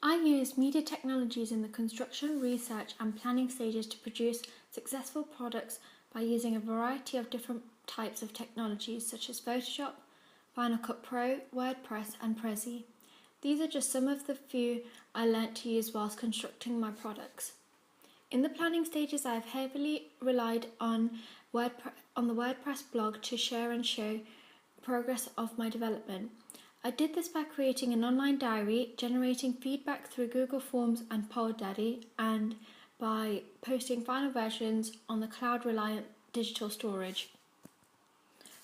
I use media technologies in the construction, research and planning stages to produce successful products by using a variety of different types of technologies such as Photoshop, Final Cut Pro, WordPress and Prezi. These are just some of the few I learnt to use whilst constructing my products. In the planning stages, I have heavily relied on the WordPress blog to share and show progress of my development. I did this by creating an online diary, generating feedback through Google Forms and PollDaddy, and by posting final versions on the cloud-reliant digital storage.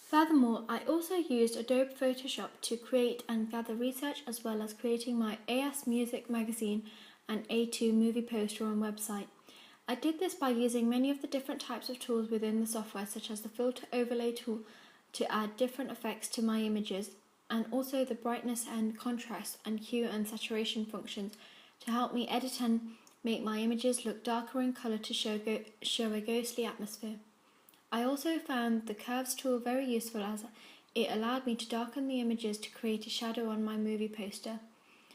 Furthermore, I also used Adobe Photoshop to create and gather research, as well as creating my AS Music magazine and A2 movie poster and website. I did this by using many of the different types of tools within the software, such as the filter overlay tool to add different effects to my images, and also the brightness and contrast and hue and saturation functions to help me edit and make my images look darker in colour to show a ghostly atmosphere. I also found the curves tool very useful, as it allowed me to darken the images to create a shadow on my movie poster.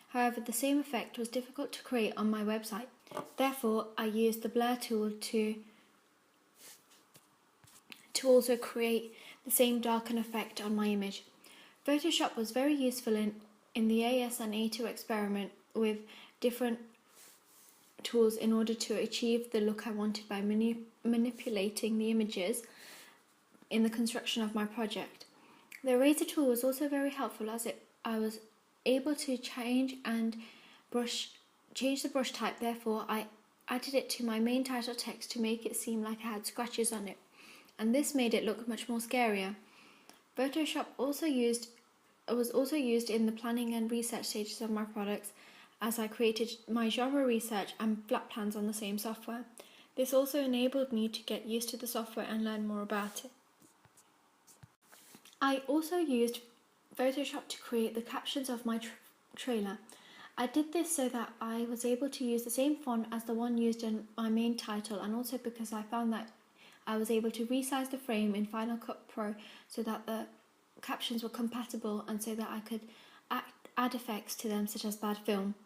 However, the same effect was difficult to create on my website. Therefore, I used the blur tool to also create the same darken effect on my image. Photoshop was very useful in the AS and A2 experiment with different tools in order to achieve the look I wanted by manipulating the images in the construction of my project. The eraser tool was also very helpful, as I was able to change the brush type. Therefore, I added it to my main title text to make it seem like I had scratches on it, and this made it look much more scarier. Photoshop was also used in the planning and research stages of my products, as I created my genre research and flat plans on the same software. This also enabled me to get used to the software and learn more about it. I also used Photoshop to create the captions of my trailer. I did this so that I was able to use the same font as the one used in my main title, and also because I found that I was able to resize the frame in Final Cut Pro so that the captions were compatible, and so that I could add effects to them, such as bad film.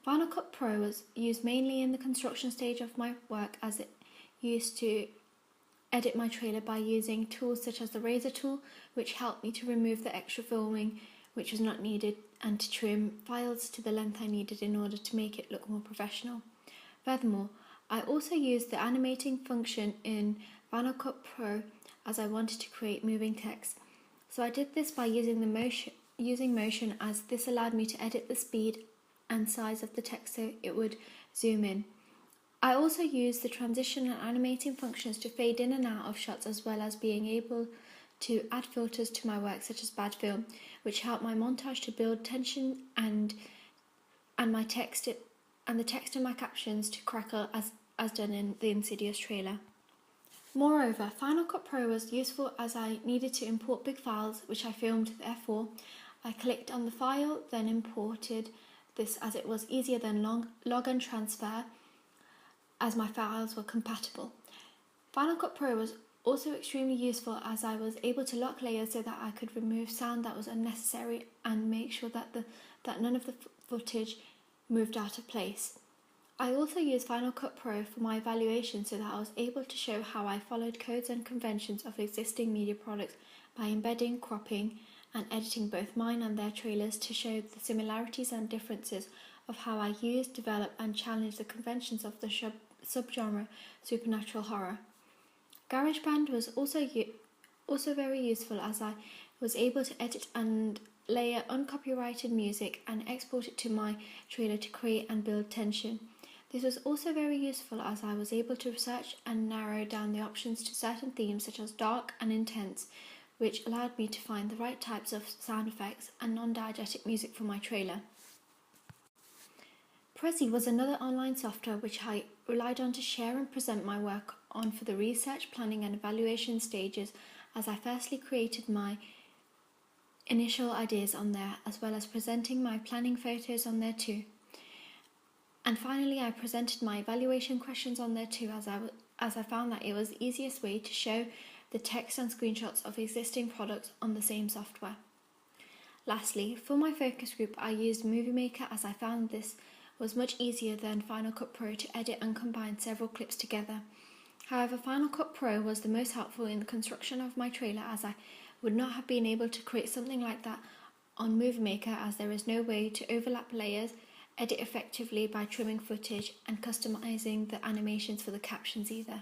Final Cut Pro was used mainly in the construction stage of my work, as it used to edit my trailer by using tools such as the razor tool, which helped me to remove the extra filming which was not needed and to trim files to the length I needed in order to make it look more professional. Furthermore, I also used the animating function in Final Cut Pro, as I wanted to create moving text. So I did this by using motion, as this allowed me to edit the speed and size of the text so it would zoom in. I also used the transition and animating functions to fade in and out of shots, as well as being able to add filters to my work, such as bad film, which helped my montage to build tension and my text and the text in my captions to crackle as done in the Insidious trailer. Moreover, Final Cut Pro was useful as I needed to import big files which I filmed. Therefore, I clicked on the file, then imported this, as it was easier than log and transfer, as my files were compatible. Final Cut Pro was also extremely useful, as I was able to lock layers so that I could remove sound that was unnecessary and make sure that none of the footage moved out of place. I also used Final Cut Pro for my evaluation, so that I was able to show how I followed codes and conventions of existing media products by embedding, cropping and editing both mine and their trailers to show the similarities and differences of how I used, developed and challenged the conventions of the subgenre supernatural horror. GarageBand was also very useful, as I was able to edit and layer uncopyrighted music and export it to my trailer to create and build tension. This was also very useful, as I was able to research and narrow down the options to certain themes such as dark and intense, which allowed me to find the right types of sound effects and non-diegetic music for my trailer. Prezi was another online software which I relied on to share and present my work on for the research, planning and evaluation stages, as I firstly created my initial ideas on there, as well as presenting my planning photos on there too. And finally, I presented my evaluation questions on there too, as I found that it was the easiest way to show the text and screenshots of existing products on the same software. Lastly, for my focus group, I used Movie Maker, as I found this was much easier than Final Cut Pro to edit and combine several clips together. However, Final Cut Pro was the most helpful in the construction of my trailer, as I would not have been able to create something like that on Movie Maker, as there is no way to overlap layers, edit effectively by trimming footage, and customizing the animations for the captions either.